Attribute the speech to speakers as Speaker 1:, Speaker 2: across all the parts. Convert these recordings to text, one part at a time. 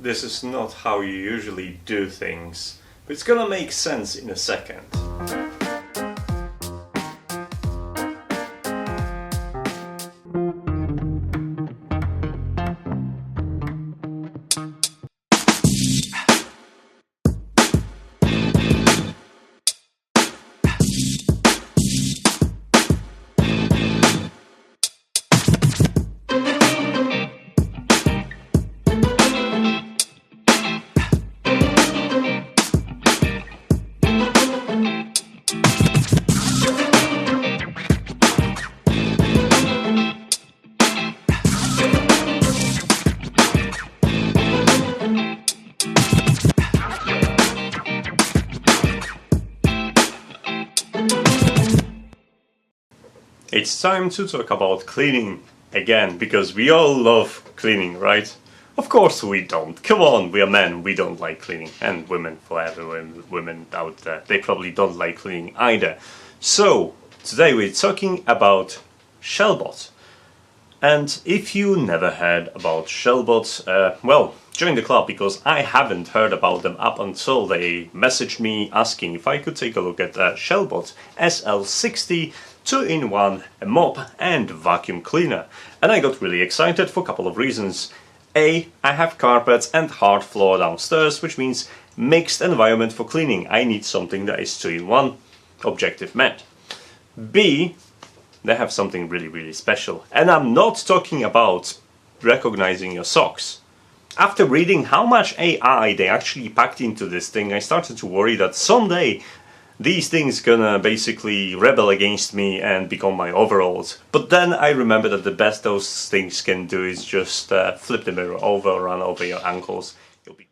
Speaker 1: This is not how you usually do things, but it's gonna make sense in a second. It's time to talk about cleaning again, because we all love cleaning, right? Of course we don't. Come on, we are men, we don't like cleaning. And women, for everyone, women out there, they probably don't like cleaning either. So, today we're talking about Shellbot. And if you never heard about Shellbot, well, join the club, because I haven't heard about them up until they messaged me asking if I could take a look at Shellbot SL60 2-in-1 mop and vacuum cleaner. And I got really excited for a couple of reasons. A, I have carpets and hard floor downstairs, which means mixed environment for cleaning. I need something that is 2-in-1, objective met. B, they have something really special. And I'm not talking about recognizing your socks. After reading how much AI they actually packed into this thing, I started to worry that someday these things gonna basically rebel against me and become my overalls. But then I remember that the best those things can do is just flip the mirror over, run over your ankles. You'll be...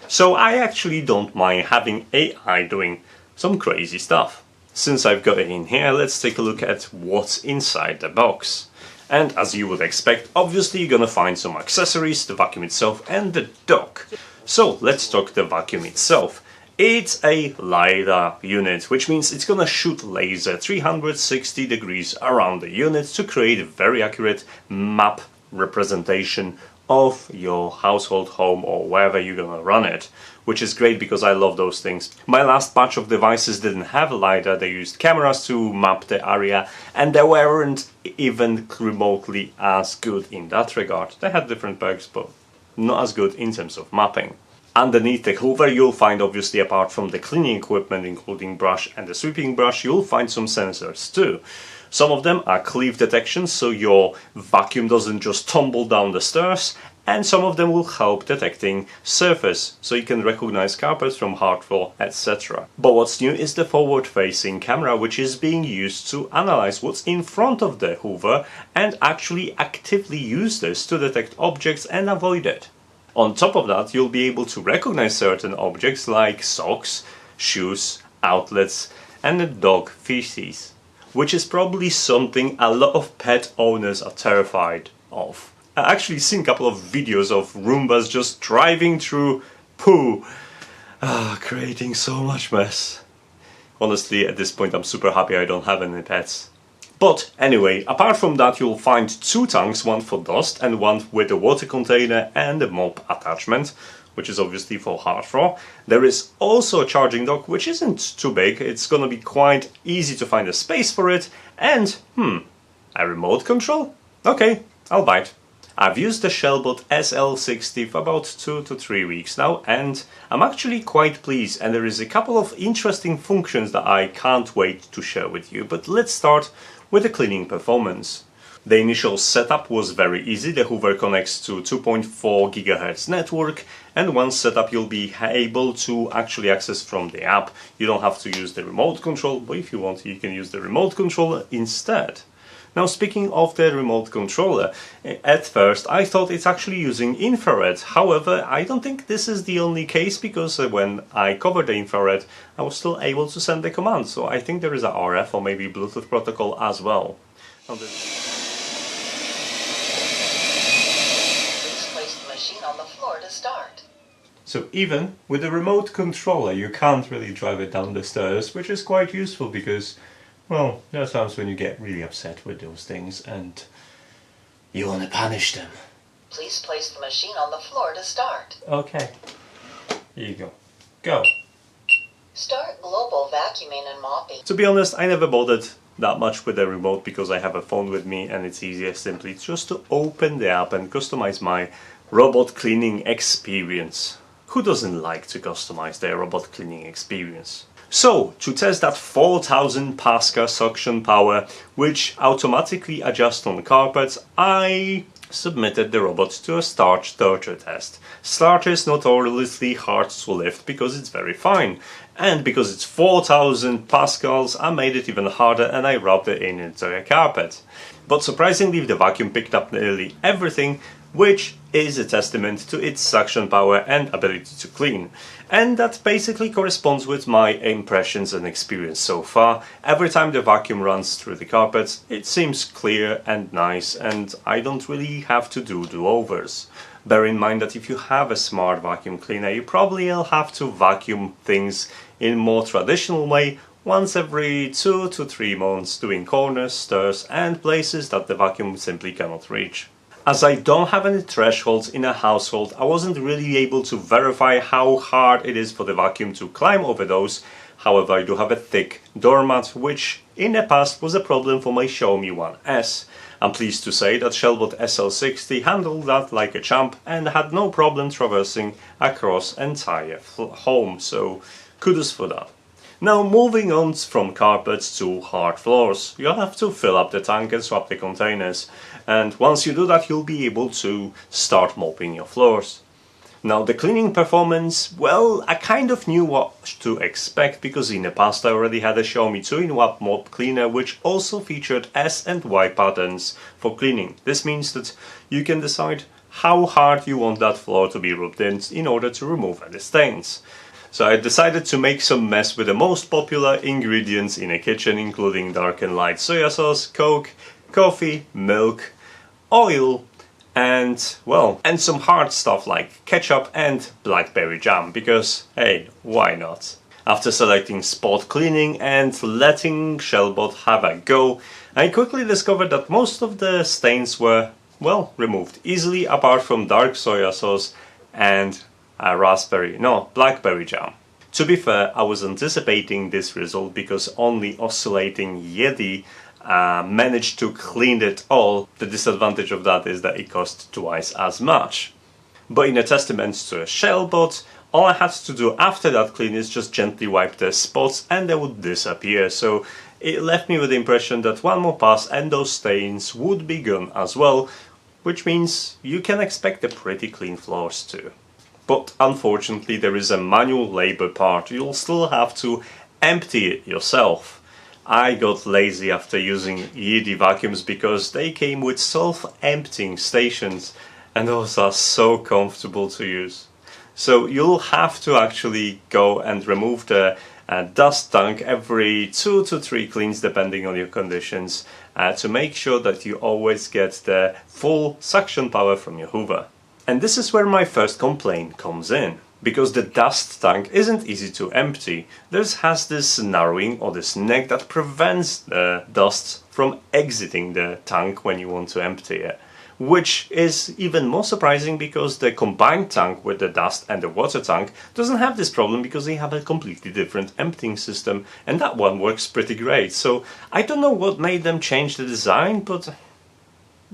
Speaker 1: So I actually don't mind having AI doing some crazy stuff. Since I've got it in here, let's take a look at what's inside the box. And as you would expect, obviously you're gonna find some accessories, the vacuum itself and the dock. So let's talk the vacuum itself. It's a LiDAR unit, which means it's gonna shoot laser 360 degrees around the unit to create a very accurate map representation of your household, home, or wherever you're gonna run it. Which is great because I love those things. My last batch of devices didn't have LiDAR, they used cameras to map the area, and they weren't even remotely as good in that regard. They had different perks, but not as good in terms of mapping. Underneath the hoover you'll find, obviously, apart from the cleaning equipment including brush and the sweeping brush, you'll find some sensors too. Some of them are cleave detection, so your vacuum doesn't just tumble down the stairs, and some of them will help detecting surface, so you can recognize carpets from hard floor, etc. But what's new is the forward-facing camera, which is being used to analyze what's in front of the hoover and actually actively use this to detect objects and avoid it. On top of that, you'll be able to recognize certain objects like socks, shoes, outlets, and dog feces, which is probably something a lot of pet owners are terrified of. I've actually seen a couple of videos of Roombas just driving through poo, creating so much mess. Honestly, at this point I'm super happy I don't have any pets. But anyway, apart from that, you'll find two tanks, one for dust and one with a water container and a mop attachment, which is obviously for hard floor. There is also a charging dock, which isn't too big. It's gonna be quite easy to find a space for it. And, a remote control? Okay, I'll buy it. I've used the Shellbot SL60 for about 2 to 3 weeks now, and I'm actually quite pleased, and there is a couple of interesting functions that I can't wait to share with you. But let's start with the cleaning performance. The initial setup was very easy. The hoover connects to 2.4 GHz network, and once set up you'll be able to actually access from the app. You don't have to use the remote control, but if you want you can use the remote controller instead. Now, speaking of the remote controller, at first I thought it's actually using infrared. However, I don't think this is the only case, because when I covered the infrared I was still able to send the command. So I think there is a RF or maybe Bluetooth protocol as well. Now,
Speaker 2: please place the machine on the floor to start.
Speaker 1: So even with the remote controller you can't really drive it down the stairs, which is quite useful because, well, there are times when you get really upset with those things and You wanna punish them?
Speaker 2: Please place the machine on the floor to start.
Speaker 1: Okay. Here you go. Go.
Speaker 2: Start global vacuuming and mopping.
Speaker 1: To be honest, I never bothered that much with the remote because I have a phone with me and it's easier simply just to open the app and customize my robot cleaning experience. Who doesn't like to customize their robot cleaning experience? So, to test that 4000 Pascal suction power, which automatically adjusts on carpets, I submitted the robot to a starter test. Starter is notoriously hard to lift because it's very fine. And because it's 4000 pascals, I made it even harder and I rubbed it into a carpet. But surprisingly, the vacuum picked up nearly everything, which is a testament to its suction power and ability to clean. And that basically corresponds with my impressions and experience so far. Every time the vacuum runs through the carpets, it seems clear and nice, and I don't really have to do do-overs. Bear in mind that if you have a smart vacuum cleaner, you probably will have to vacuum things in more traditional way once every 2 to 3 months, doing corners, stairs and places that the vacuum simply cannot reach. As I don't have any thresholds in a household, I wasn't really able to verify how hard it is for the vacuum to climb over those. However, I do have a thick doormat, which in the past was a problem for my Xiaomi 1S. I'm pleased to say that Shellbot SL60 handled that like a champ and had no problem traversing across entire home, so kudos for that. Now moving on from carpets to hard floors, you'll have to fill up the tank and swap the containers, and once you do that you'll be able to start mopping your floors. Now the cleaning performance, well, I kind of knew what to expect because in the past I already had a Xiaomi 2-in-1 mop cleaner which also featured S and Y patterns for cleaning. This means that you can decide how hard you want that floor to be rubbed in order to remove any stains. So I decided to make some mess with the most popular ingredients in a kitchen, including dark and light soya sauce, Coke, coffee, milk, oil, and, well, and some hard stuff like ketchup and blackberry jam, because, hey, why not? After selecting spot cleaning and letting Shellbot have a go, I quickly discovered that most of the stains were, well, removed easily apart from dark soya sauce and blackberry jam. To be fair, I was anticipating this result because only oscillating Yeti managed to clean it all. The disadvantage of that is that it costs twice as much. But in a testament to a Shellbot, all I had to do after that clean is just gently wipe the spots and they would disappear. So it left me with the impression that one more pass and those stains would be gone as well, which means you can expect a pretty clean floors too. But unfortunately there is a manual labor part. You'll still have to empty it yourself. I got lazy after using Yeti vacuums because they came with self-emptying stations and those are so comfortable to use. So you'll have to actually go and remove the dust tank every 2 to 3 cleans depending on your conditions to make sure that you always get the full suction power from your Hoover. And this is where my first complaint comes in, because the dust tank isn't easy to empty. This has this narrowing or this neck that prevents the dust from exiting the tank when you want to empty it. Which is even more surprising because the combined tank with the dust and the water tank doesn't have this problem because they have a completely different emptying system and that one works pretty great. So I don't know what made them change the design, but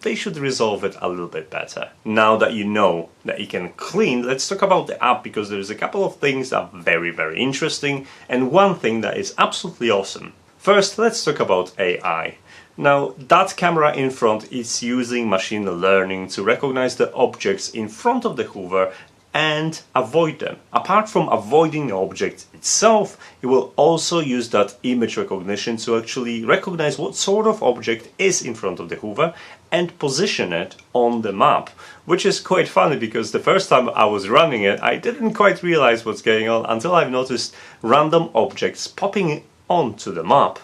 Speaker 1: they should resolve it a little bit better. Now that you know that you can clean, let's talk about the app because there's a couple of things that are very interesting and one thing that is absolutely awesome. First, let's talk about AI. Now, that camera in front is using machine learning to recognize the objects in front of the Hoover and avoid them. Apart from avoiding the object itself, it will also use that image recognition to actually recognize what sort of object is in front of the Hoover and position it on the map. Which is quite funny because the first time I was running it, I didn't quite realize what's going on until I've noticed random objects popping onto the map.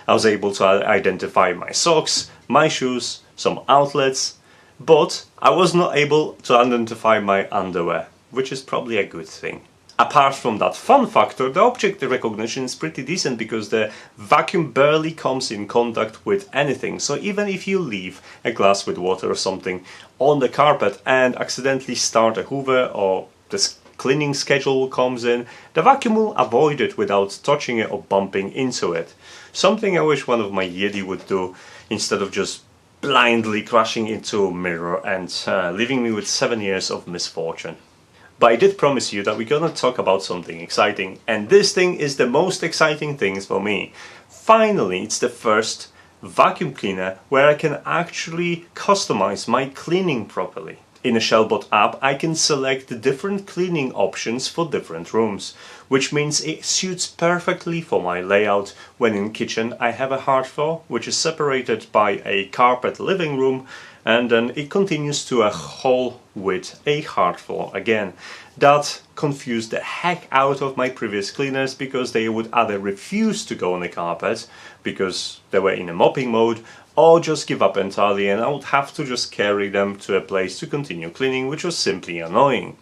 Speaker 1: I was able to identify my socks, my shoes, some outlets, but I was not able to identify my underwear, which is probably a good thing. Apart from that fun factor, the object recognition is pretty decent because the vacuum barely comes in contact with anything. So even if you leave a glass with water or something on the carpet and accidentally start a hoover, or the cleaning schedule comes in, the vacuum will avoid it without touching it or bumping into it. Something I wish one of my Yeti would do, instead of just blindly crashing into a mirror and leaving me with 7 years of misfortune. But I did promise you that we're gonna talk about something exciting, and this thing is the most exciting thing for me. Finally, it's the first vacuum cleaner where I can actually customize my cleaning properly. In a Shellbot app, I can select the different cleaning options for different rooms, which means it suits perfectly for my layout. When in kitchen, I have a hard floor, which is separated by a carpet living room, and then it continues to a hall with a hard floor again. That confused the heck out of my previous cleaners, because they would either refuse to go on the carpet because they were in a mopping mode, or just give up entirely, and I would have to just carry them to a place to continue cleaning, which was simply annoying.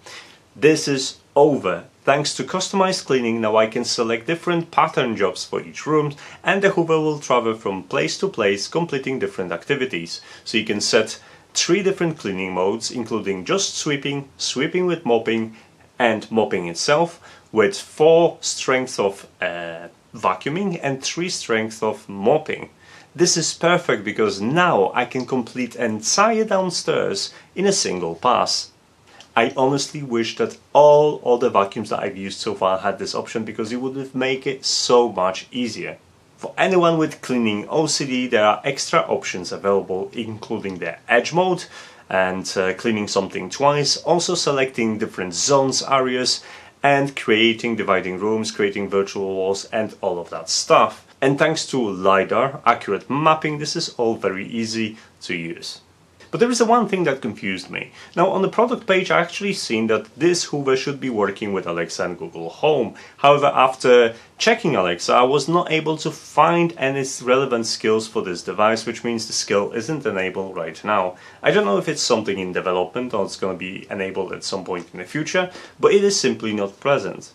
Speaker 1: This is over. Thanks to customized cleaning, now I can select different pattern jobs for each room, and the hoover will travel from place to place, completing different activities. So you can set 3 different cleaning modes, including just sweeping, sweeping with mopping, and mopping itself, with 4 strengths of vacuuming and 3 strengths of mopping. This is perfect because now I can complete entire downstairs in a single pass. I honestly wish that all other vacuums that I've used so far had this option, because it would make it so much easier. For anyone with cleaning OCD, there are extra options available, including the edge mode and cleaning something twice, also selecting different zones, areas, and creating dividing rooms, creating virtual walls, and all of that stuff. And thanks to LiDAR accurate mapping, this is all very easy to use. But there is one thing that confused me. Now, on the product page, I actually seen that this hoover should be working with Alexa and Google Home. However, after checking Alexa, I was not able to find any relevant skills for this device, which means the skill isn't enabled right now. I don't know if it's something in development or it's going to be enabled at some point in the future, but it is simply not present.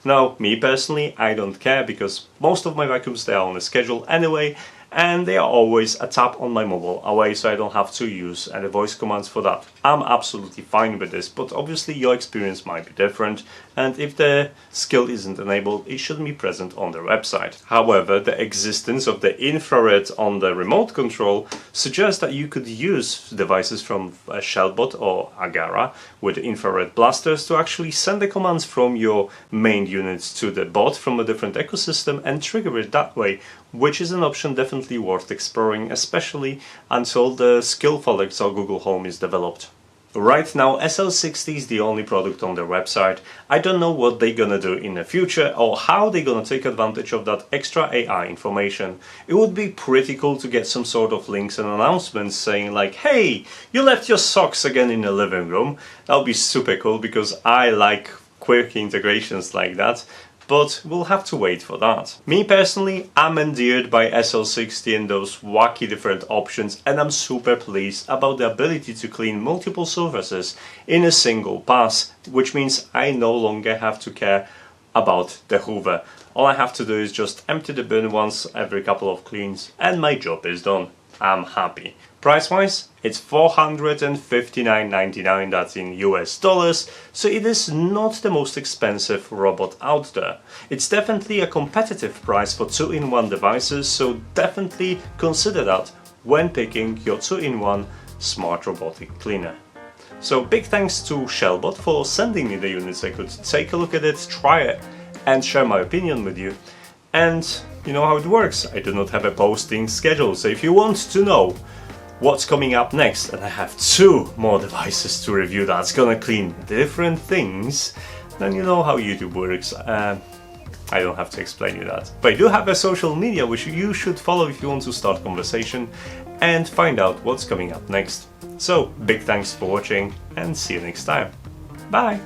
Speaker 1: Now, me personally, I don't care, because most of my vacuums, they are on a schedule anyway, and they are always a tap on my mobile away, so I don't have to use any voice commands for that. I'm absolutely fine with this, but obviously your experience might be different, and if the skill isn't enabled, it shouldn't be present on their website. However, the existence of the infrared on the remote control suggests that you could use devices from Shellbot or Agara with infrared blasters to actually send the commands from your main units to the bot from a different ecosystem and trigger it that way, which is an option definitely worth exploring, especially until the skill for Alexa or Google Home is developed. Right now, SL60 is the only product on their website. I don't know what they're gonna do in the future or how they're gonna take advantage of that extra AI information. It would be pretty cool to get some sort of links and announcements saying like, hey, you left your socks again in the living room. That would be super cool, because I like quirky integrations like that. But we'll have to wait for that. Me personally, I'm endeared by SL60 and those wacky different options, and I'm super pleased about the ability to clean multiple surfaces in a single pass, which means I no longer have to care about the hoover. All I have to do is just empty the bin once every couple of cleans and my job is done. I'm happy. Price wise, it's $459.99, that's in US dollars, so it is not the most expensive robot out there. It's definitely a competitive price for 2-in-1 devices, so definitely consider that when picking your 2-in-1 smart robotic cleaner. So big thanks to Shellbot for sending me the units. I could take a look at it, try it, and share my opinion with you. And you know how it works, I do not have a posting schedule, so if you want to know what's coming up next, and I have 2 more devices to review that's gonna clean different things, then you know how YouTube works. I don't have to explain you that. But I do have a social media which you should follow if you want to start conversation and find out what's coming up next. So big thanks for watching and see you next time. Bye!